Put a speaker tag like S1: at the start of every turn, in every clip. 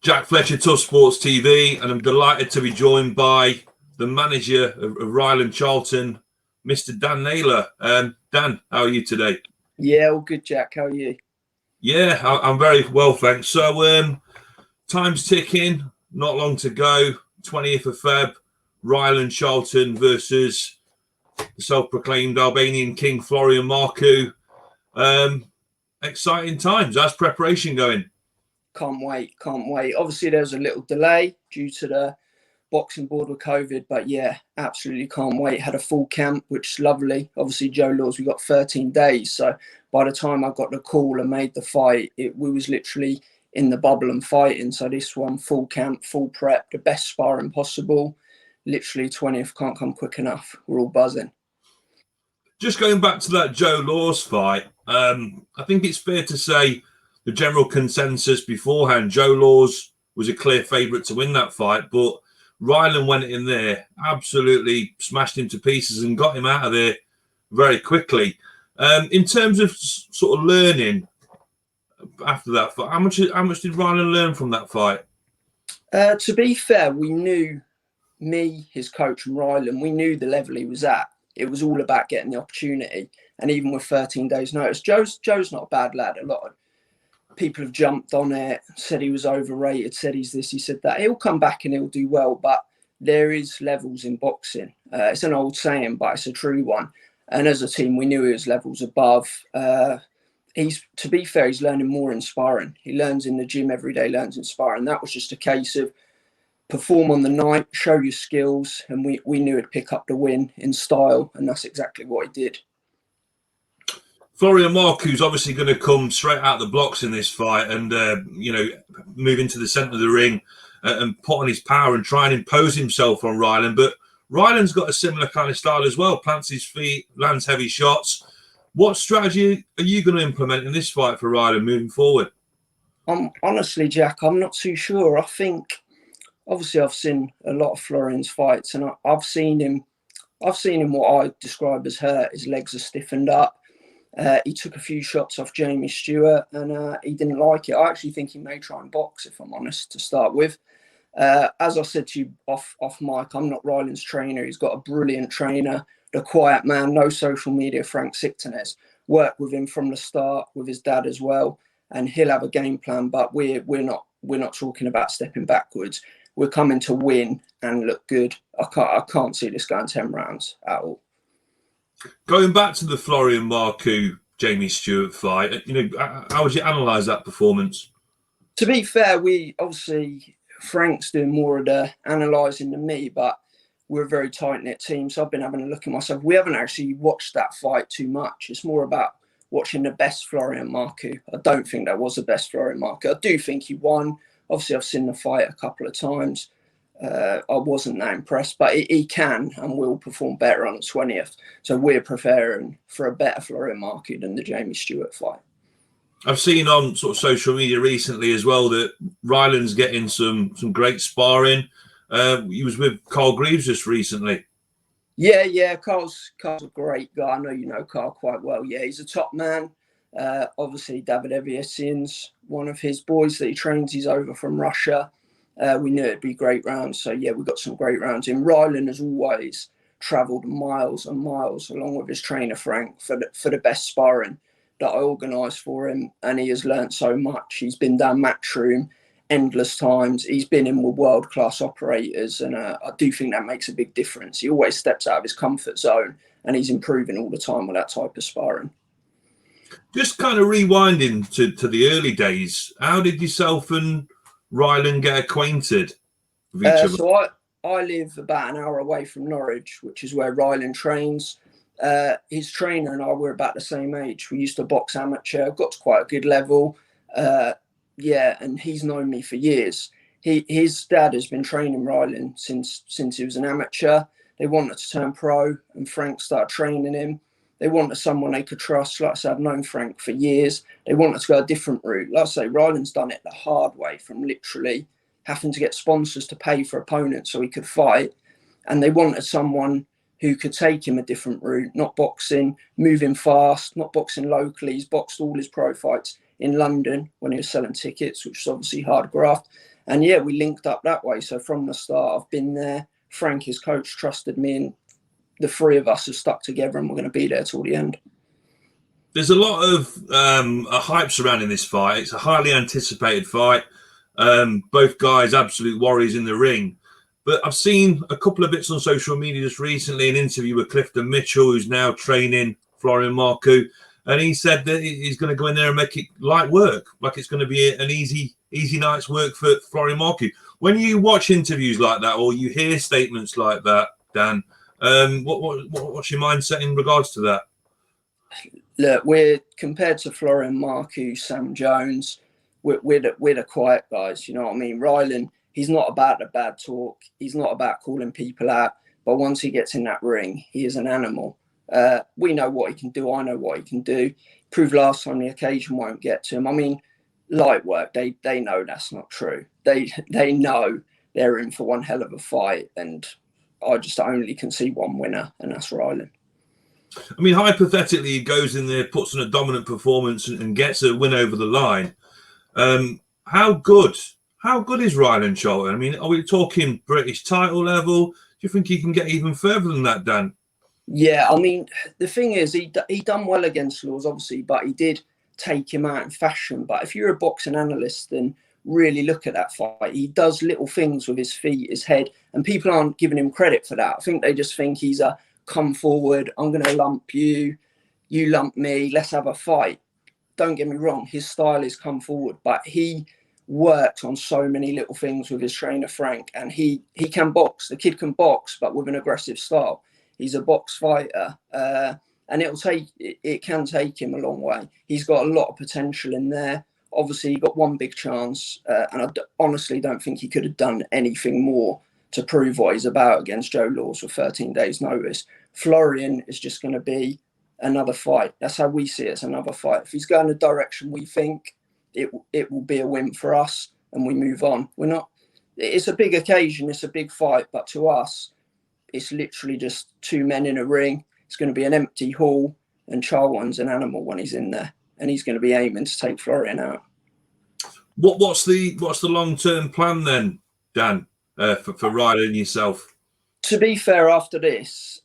S1: Jack Fletcher, Tough Sports TV, and I'm delighted to be joined by the manager of Rylan Charlton, Mr. Dan Naylor. Dan, how are you today?
S2: Yeah, all good, Jack. How are you?
S1: Yeah, I'm very well, thanks. So, time's ticking, not long to go. 20th of Feb, Rylan Charlton versus the self-proclaimed Albanian king, Florian Marku. Exciting times. How's preparation going?
S2: Can't wait. Obviously, there's a little delay due to the boxing board with COVID, but yeah, absolutely can't wait. Had a full camp, which is lovely. Obviously, Joe Laws, we got 13 days. So by the time I got the call and made the fight, we was literally in the bubble and fighting. So this one, full camp, full prep, the best sparring possible. Literally 20th can't come quick enough. We're all buzzing.
S1: Just going back to that Joe Laws fight, I think it's fair to say the general consensus beforehand, Joe Laws was a clear favourite to win that fight, but Rylan went in there, absolutely smashed him to pieces and got him out of there very quickly. In terms of sort of learning after that fight, how much did Rylan learn from that fight?
S2: To be fair, we knew, me, his coach and Rylan, we knew the level he was at. It was all about getting the opportunity. And even with 13 days notice, Joe's not a bad lad. A lot of people have jumped on it, said he was overrated, said he's this, he said that. He'll come back and he'll do well, but there is levels in boxing. It's an old saying, but it's a true one. And as a team, we knew he was levels above. To be fair, he's learning more in sparring. He learns in the gym every day, learns in sparring. That was just a case of perform on the night, show your skills, and we knew he'd pick up the win in style, and that's exactly what he did.
S1: Florian Marku's obviously going to come straight out the blocks in this fight and, move into the centre of the ring and put on his power and try and impose himself on Rylan. But Rylan's got a similar kind of style as well, plants his feet, lands heavy shots. What strategy are you going to implement in this fight for Rylan moving forward?
S2: Honestly, Jack, I'm not too sure. I think, obviously, I've seen a lot of Florian's fights and I've seen him what I describe as hurt. His legs are stiffened up. He took a few shots off Jamie Stewart and he didn't like it. I actually think he may try and box, if I'm honest, to start with. As I said to you off mic, I'm not Rylan's trainer. He's got a brilliant trainer, the quiet man, no social media, Frank Sictonez. Worked with him from the start, with his dad as well, and he'll have a game plan. But we're not talking about stepping backwards. We're coming to win and look good. I can't see this going 10 rounds at all.
S1: Going back to the Florian Marku Jamie Stewart fight, how would you analyse that performance?
S2: To be fair, Frank's doing more of the analysing than me, but we're a very tight-knit team, so I've been having a look at myself. We haven't actually watched that fight too much. It's more about watching the best Florian Marku. I don't think that was the best Florian Marku. I do think he won. Obviously, I've seen the fight a couple of times. I wasn't that impressed, but he can and will perform better on the 20th. So we're preparing for a better Florian Marku than the Jamie Stewart fight.
S1: I've seen on sort of social media recently as well that Rylan's getting some great sparring. He was with Carl Greaves just recently.
S2: Yeah. Carl's a great guy. I know you know Carl quite well. Yeah, he's a top man. Obviously, David Evyesin's one of his boys that he trains. He's over from Russia. We knew it'd be great rounds. So, yeah, we got some great rounds in. Rylan has always travelled miles and miles along with his trainer, Frank, for the best sparring that I organised for him. And he has learnt so much. He's been down Matchroom endless times. He's been in with world-class operators. And I do think that makes a big difference. He always steps out of his comfort zone and he's improving all the time with that type of sparring.
S1: Just kind of rewinding to the early days, how did yourself and Rylan get acquainted with each other?
S2: So I live about an hour away from Norwich, which is where Rylan trains. His trainer and I were about the same age. We used to box amateur, got to quite a good level. And he's known me for years. His dad has been training Rylan since he was an amateur. They wanted to turn pro and Frank started training him. They wanted someone they could trust. Like I said, I've known Frank for years. They wanted to go a different route. Like I say, Rylan's done it the hard way, from literally having to get sponsors to pay for opponents so he could fight. And they wanted someone who could take him a different route, not boxing, moving fast, not boxing locally. He's boxed all his pro fights in London when he was selling tickets, which is obviously hard graft. And yeah, we linked up that way. So from the start, I've been there. Frank, his coach, trusted me, and the three of us have stuck together, and we're going to be there till the end.
S1: There's a lot of a hype surrounding this fight. It's a highly anticipated fight. Both guys, absolute warriors in the ring. But I've seen a couple of bits on social media just recently, an interview with Clifton Mitchell, who's now training Florian Marku, and he said that he's going to go in there and make it light work, like it's going to be an easy night's work for Florian Marku. When you watch interviews like that, or you hear statements like that, Dan, what's your mindset in regards to that?
S2: Look, we're compared to Florian Marku, Sam Jones, we're the quiet guys. You know what I mean? Rylan, he's not about the bad talk. He's not about calling people out. But once he gets in that ring, he is an animal. We know what he can do. I know what he can do. Proved last time the occasion won't get to him. I mean, light work, they know that's not true. They know they're in for one hell of a fight. And I just only can see one winner, and that's Rylan.
S1: I mean, hypothetically, he goes in there, puts on a dominant performance and gets a win over the line. How good is Rylan Charlton? I mean, are we talking British title level? Do you think he can get even further than that, Dan?
S2: Yeah, I mean, the thing is, he done well against Laws, obviously, but he did take him out in fashion. But if you're a boxing analyst and really look at that fight, he does little things with his feet, his head, and people aren't giving him credit for that. I think they just think he's a come forward, I'm going to lump you, you lump me, let's have a fight. Don't get me wrong, his style is come forward, but he worked on so many little things with his trainer, Frank, and he can box. The kid can box, but with an aggressive style. He's a box fighter, and it can take him a long way. He's got a lot of potential in there. Obviously, he got one big chance, and I honestly don't think he could have done anything more to prove what he's about against Joe Laws with 13 days notice. Florian is just going to be another fight. That's how we see it, as another fight. If he's going the direction we think, it will be a win for us, and we move on. It's a big occasion, it's a big fight, but to us, it's literally just two men in a ring. It's going to be an empty hall, and Charlton's an animal when he's in there, and he's going to be aiming to take Florian out.
S1: What's the long-term plan then, Dan, for Rylan and yourself?
S2: To be fair, after this,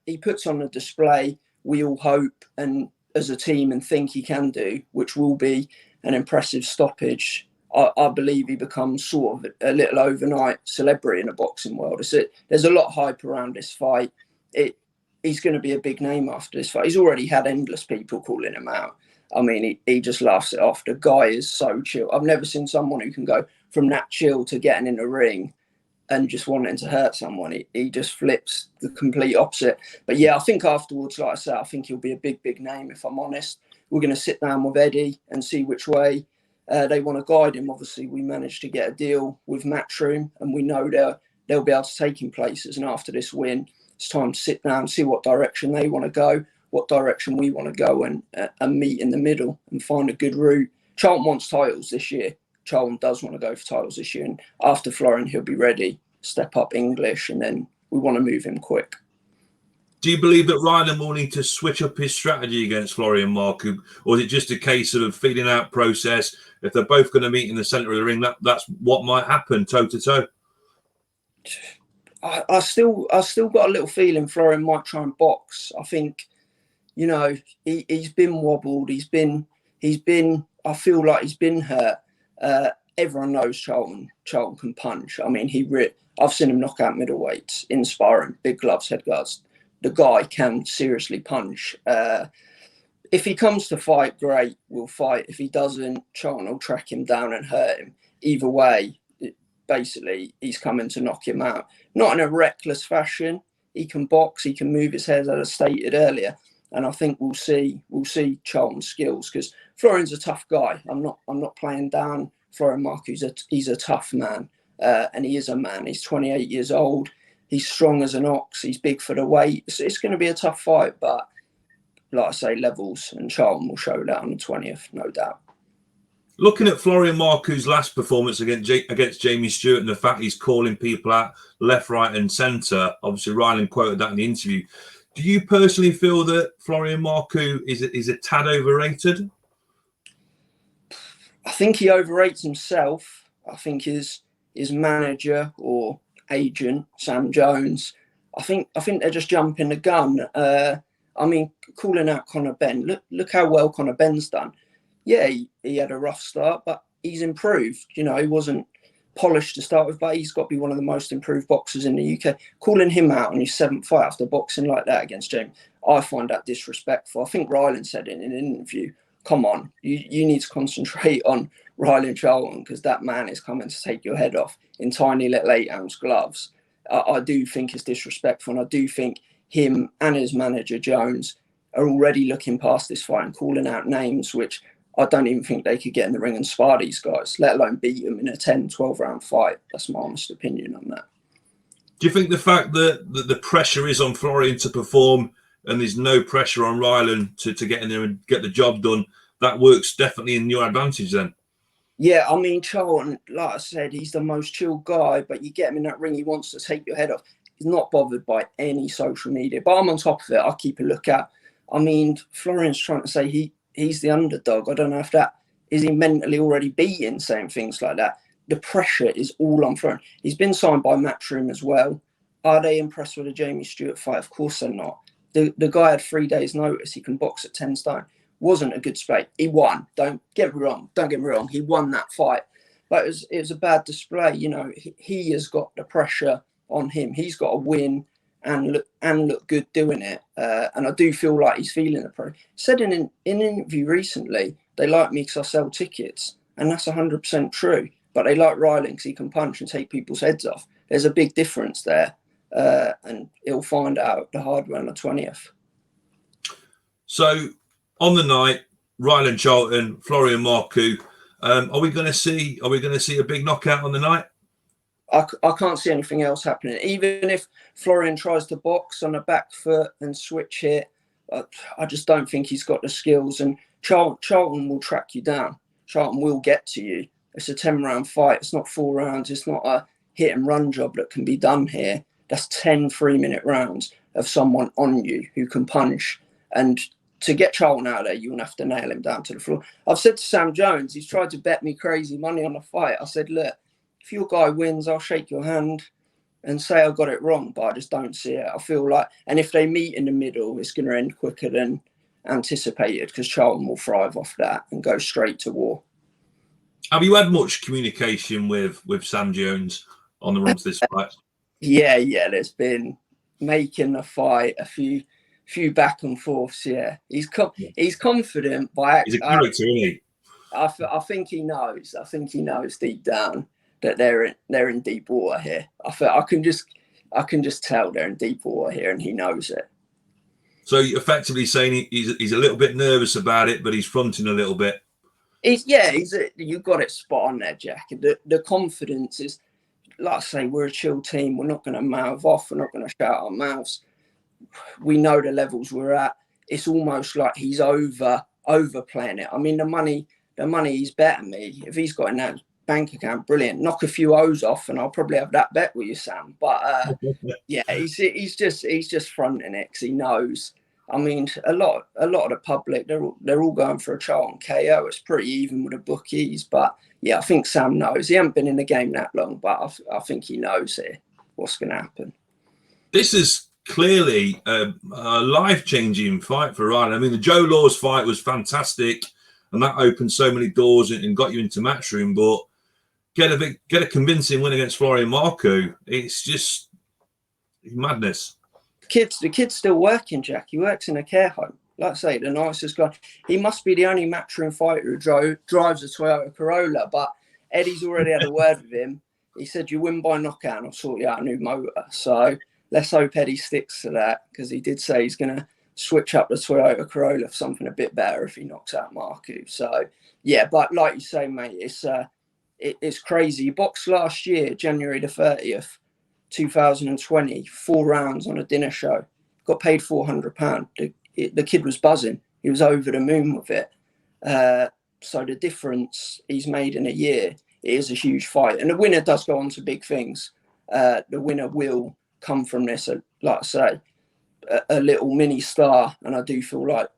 S2: he puts on a display we all hope and as a team and think he can do, which will be an impressive stoppage. I believe he becomes sort of a little overnight celebrity in the boxing world. There's a lot of hype around this fight. He's going to be a big name after this fight. He's already had endless people calling him out. I mean, he just laughs it off. The guy is so chill. I've never seen someone who can go from that chill to getting in the ring and just wanting to hurt someone. He just flips the complete opposite. But yeah, I think afterwards, like I said, I think he'll be a big, big name, if I'm honest. We're going to sit down with Eddie and see which way they want to guide him. Obviously, we managed to get a deal with Matchroom, and we know they'll be able to take him places. And after this win, it's time to sit down, see what direction they want to go, what direction we want to go, and meet in the middle and find a good route. Charlton wants titles this year. Charlton does want to go for titles this year. And after Florian, he'll be ready, step up English, and then we want to move him quick.
S1: Do you believe that Rylan will need to switch up his strategy against Florian Marku, or is it just a case of feeling out process? If they're both going to meet in the centre of the ring, that's what might happen toe to toe.
S2: I still got a little feeling Florian might try and box. I think, you know, he's been wobbled. He's been. I feel like he's been hurt. Everyone knows Charlton can punch. I mean, I've seen him knock out middleweights in sparring, big gloves, head guards. The guy can seriously punch. If he comes to fight, great, we'll fight. If he doesn't, Charlton will track him down and hurt him. Either way, basically, he's coming to knock him out. Not in a reckless fashion. He can box, he can move his head, as I stated earlier. And I think we'll see Charlton's skills, because Florian's a tough guy. I'm not playing down Florian Marku. He's a tough man, and he is a man. He's 28 years old. He's strong as an ox. He's big for the weight. It's going to be a tough fight, but like I say, levels, and Charlton will show that on the 20th, no doubt.
S1: Looking at Florian Marku's last performance against Jamie Stewart, and the fact he's calling people out left, right, and centre. Obviously, Rylan quoted that in the interview. Do you personally feel that Florian Marku is a tad overrated?
S2: I think he overrates himself. I think his manager or agent, Sam Jones, I think they're just jumping the gun. I mean, calling out Conor Benn. Look how well Conor Benn's done. Yeah, he had a rough start, but he's improved. You know, he wasn't polished to start with, but he's got to be one of the most improved boxers in the UK. Calling him out on his 7th fight after boxing like that against Jamie, I find that disrespectful. I think Rylan said in an interview, come on, you need to concentrate on Rylan Charlton because that man is coming to take your head off in tiny little 8-ounce gloves. I do think it's disrespectful, and I do think him and his manager Jones are already looking past this fight and calling out names which I don't even think they could get in the ring and spar these guys, let alone beat them in a 10, 12-round fight. That's my honest opinion on that.
S1: Do you think the fact that the pressure is on Florian to perform and there's no pressure on Rylan to get in there and get the job done, that works definitely in your advantage then?
S2: Yeah, I mean, Charlton, like I said, he's the most chill guy, but you get him in that ring, he wants to take your head off. He's not bothered by any social media, but I'm on top of it. I keep a lookout. I mean, Florian's trying to say he's the underdog. I don't know if that is he mentally already beaten saying things like that. The pressure is all on Florian. He's been signed by Matchroom as well. Are they impressed with the Jamie Stewart fight? Of course they're not. The guy had 3 days' notice. He can box at 10 stone. Wasn't a good spate. He won. Don't get me wrong. He won that fight. But it was a bad display. You know, he has got the pressure on him. He's got to win and look good doing it. And I do feel like he's feeling the pressure. Said in an interview recently, they like me because I sell tickets. And that's 100% true. But they like Rylan because he can punch and take people's heads off. There's a big difference there. And he'll find out the hard way on the 20th.
S1: So on the night, Rylan Charlton, Florian Marku. Are we going to see a big knockout on the night?
S2: I can't see anything else happening. Even if Florian tries to box on a back foot and switch hit, I just don't think he's got the skills. And Charlton will track you down. Charlton will get to you. It's a 10-round fight. It's not 4 rounds. It's not a hit and run job that can be done here. That's 10 3-minute rounds of someone on you who can punch. And to get Charlton out of there, you'll have to nail him down to the floor. I've said to Sam Jones, he's tried to bet me crazy money on the fight. I said, look, if your guy wins, I'll shake your hand and say I got it wrong, but I just don't see it. I feel like, and if they meet in the middle, it's going to end quicker than anticipated because Charlton will thrive off that and go straight to war.
S1: Have you had much communication with Sam Jones on the run to this fight?
S2: Yeah, there's been making the fight a few back and forths. Yeah, he's confident, but
S1: he's a character, isn't he?
S2: I think he knows. I think he knows deep down that they're in deep water here. I can just tell they're in deep water here, and he knows it.
S1: So you're effectively saying he's a little bit nervous about it, but he's fronting a little bit.
S2: You got it spot on there, Jack. The confidence is, like I say, we're a chill team. We're not going to mouth off. We're not going to shout our mouths. We know the levels we're at. It's almost like he's overplaying it. I mean, the money he's betting me. If he's got in that bank account, brilliant. Knock a few O's off, and I'll probably have that bet with you, Sam. But yeah, he's just fronting it because he knows. I mean, a lot of the public, they're all going for a Charlton KO. It's pretty even with the bookies, but yeah, I think Sam knows. He hasn't been in the game that long, but I think he knows here what's going to happen.
S1: This is clearly a life-changing fight for Ryan. I mean, the Joe Laws fight was fantastic, and that opened so many doors and got you into Matchroom. But get a convincing win against Florian Marku. It's just madness.
S2: The kid's still working, Jack. He works in a care home. Like I say, the nicest guy. He must be the only Matchroom fighter who drives a Toyota Corolla, but Eddie's already had a word with him. He said, you win by knockout and I'll sort you out a new motor. So let's hope Eddie sticks to that, because he did say he's going to switch up the Toyota Corolla for something a bit better if he knocks out Marku. So, yeah, but like you say, mate, it's crazy. He boxed last year, January the 30th, 2020, 4 rounds on a dinner show. Got paid £400. The kid was buzzing. He was over the moon with it. So the difference he's made in a year, it is a huge fight. And the winner does go on to big things. The winner will come from this, like I say, a little mini star. And I do feel like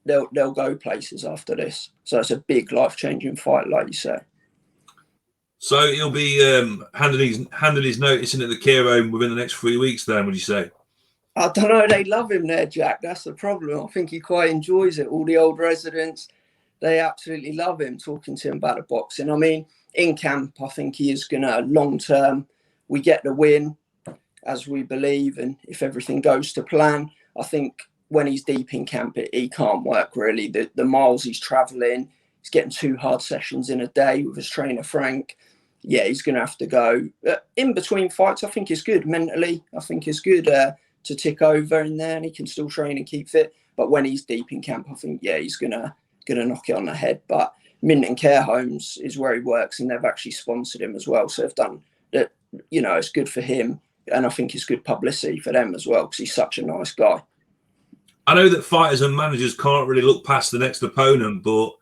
S2: they'll go places after this. So it's a big life-changing fight, like you say.
S1: So he'll be handing his notice in at the care home within the next 3 weeks. Then, would you say?
S2: I don't know. They love him there, Jack. That's the problem. I think he quite enjoys it. All the old residents, they absolutely love him, talking to him about the boxing. I mean, in camp, I think he is going to, long term, we get the win, as we believe. And if everything goes to plan, I think when he's deep in camp, he can't work really. The miles he's travelling, he's getting 2 hard sessions in a day with his trainer, Frank. Yeah, he's going to have to go. In between fights, I think it's good. Mentally, I think it's good to tick over in there, and he can still train and keep fit. But when he's deep in camp, I think, yeah, he's gonna knock it on the head. But Minton Care Homes is where he works, and they've actually sponsored him as well. So they've done that. You know, it's good for him, and I think it's good publicity for them as well, because he's such a nice guy.
S1: I know that fighters and managers can't really look past the next opponent, but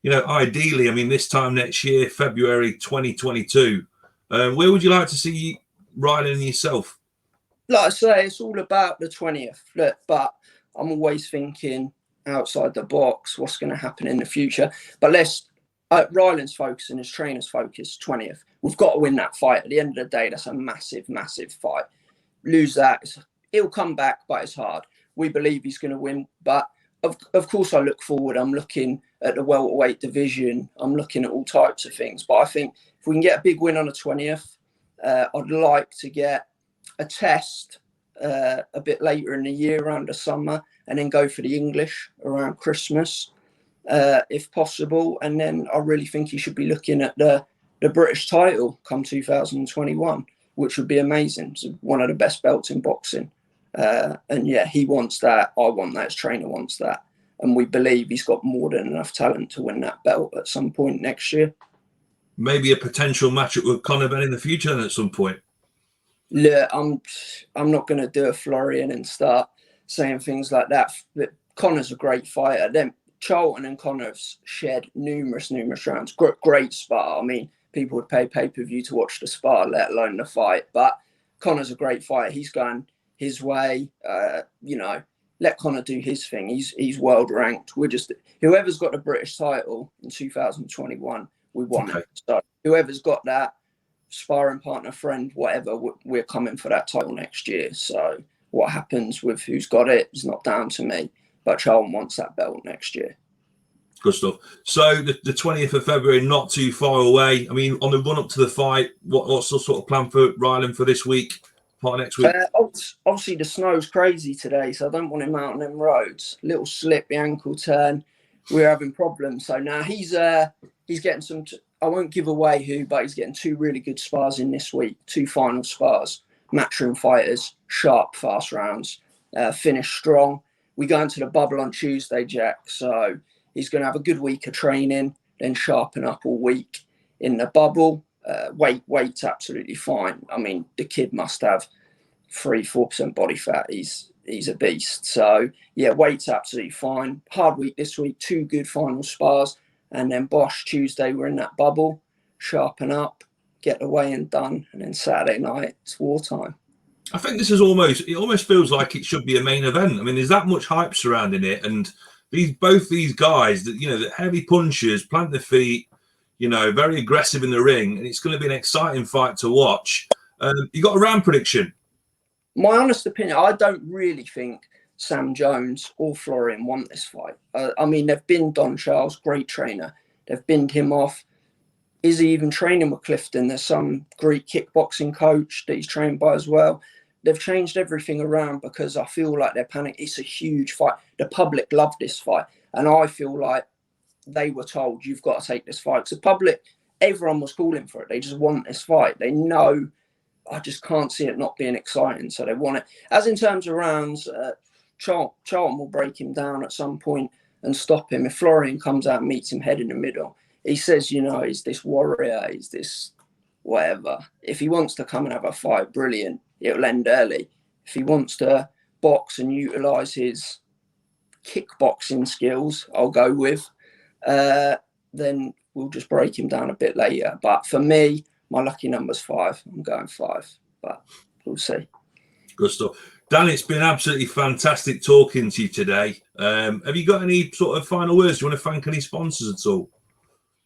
S1: you know, ideally, I mean, this time next year, February 2022, where would you like to see Rylan and yourself?
S2: Like I say, it's all about the 20th. Look, but I'm always thinking outside the box, what's going to happen in the future. But Rylan's focus and his trainer's focus, 20th. We've got to win that fight. At the end of the day, that's a massive, massive fight. Lose that, he'll come back, but it's hard. We believe he's going to win. But of course, I look forward. I'm looking at the welterweight division. I'm looking at all types of things. But I think if we can get a big win on the 20th, I'd like to get a test a bit later in the year, around the summer, and then go for the English around Christmas, if possible. And then I really think he should be looking at the British title come 2021, which would be amazing. It's one of the best belts in boxing. And yeah, he wants that. I want that. His trainer wants that. And we believe he's got more than enough talent to win that belt at some point next year. Maybe
S1: a potential matchup with Conor Ben in the future then at some point.
S2: Look, I'm not going to do a Florian and start saying things like that. But Conor's a great fighter. Then Charlton and Conor have shared numerous rounds. Great spar. I mean, people would pay pay-per-view to watch the spar, let alone the fight. But Conor's a great fighter. He's going his way. You know, let Conor do his thing. He's world ranked. We're just, whoever's got the British title in 2021, we want it. So whoever's got that, sparring partner, friend, whatever, we're coming for that title next year. So what happens with who's got it is not down to me, but Charlton wants that belt next year.
S1: Good stuff. So the 20th of February, not too far away. I mean, on the run up to the fight, what's the sort of plan for Rylan for this week, part of next week?
S2: Obviously the snow's crazy today, so I don't want him out on them roads. Little slip, the ankle turn, we're having problems. So now he's getting some I won't give away who, but he's getting 2 really good spars in this week, 2 final spars, matchroom fighters, sharp, fast rounds, finish strong. We go into the bubble on Tuesday, Jack. So he's going to have a good week of training, then sharpen up all week in the bubble. Weight's absolutely fine. I mean, the kid must have 3-4% body fat. He's a beast. So yeah, weight's absolutely fine. Hard week this week, 2 good final spars. And then Bosch, Tuesday, we're in that bubble, sharpen up, get the weigh-in done. And then Saturday night, it's wartime.
S1: I think this is almost feels like it should be a main event. I mean, there's that much hype surrounding it. And both these guys, that the heavy punchers, plant their feet, very aggressive in the ring. And it's going to be an exciting fight to watch. You got a round prediction?
S2: My honest opinion, I don't really think Sam Jones or Florian want this fight. I mean, they've binned Don Charles, great trainer. They've binned him off. Is he even training with Clifton? There's some Greek kickboxing coach that he's trained by as well. They've changed everything around because I feel like they're panicking. It's a huge fight. The public love this fight. And I feel like they were told, you've got to take this fight. Because the public, everyone was calling for it. They just want this fight. They know, I just can't see it not being exciting. So they want it. As in terms of rounds, Charlton will break him down at some point and stop him. If Florian comes out and meets him head in the middle, he says, he's this warrior, he's this whatever. If he wants to come and have a fight, brilliant. It'll end early. If he wants to box and utilise his kickboxing skills, I'll go with. Then we'll just break him down a bit later. But for me, my lucky number's 5. I'm going 5, but we'll see.
S1: Good stuff. Dan, it's been absolutely fantastic talking to you today. Have you got any sort of final words? Do you want to thank any sponsors at all?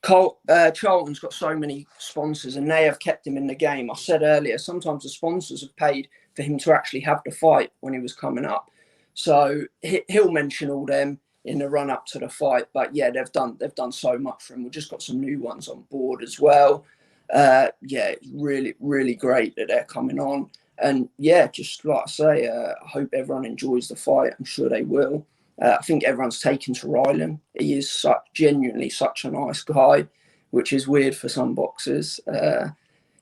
S2: Charlton's got so many sponsors and they have kept him in the game. I said earlier, sometimes the sponsors have paid for him to actually have the fight when he was coming up. So he'll mention all them in the run up to the fight. But yeah, they've done so much for him. We've just got some new ones on board as well. Yeah, really, really great that they're coming on. And yeah, just like I say, I hope everyone enjoys the fight. I'm sure they will. I think everyone's taken to Rylan. He is genuinely such a nice guy, which is weird for some boxers.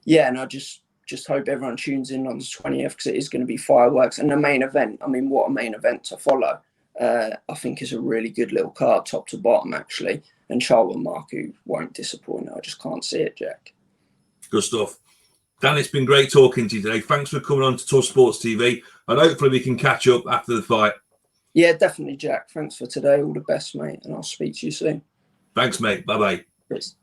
S2: Yeah, and I just hope everyone tunes in on the 20th because it is going to be fireworks. And the main event, I mean, what a main event to follow. I think is a really good little card, top to bottom, actually. And Florian Marku won't disappoint. I just can't see it, Jack.
S1: Good stuff. Dan, it's been great talking to you today. Thanks for coming on to Tough Sports TV. And hopefully we can catch up after the fight.
S2: Yeah, definitely, Jack. Thanks for today. All the best, mate. And I'll speak to you soon.
S1: Thanks, mate. Bye-bye.
S2: Peace.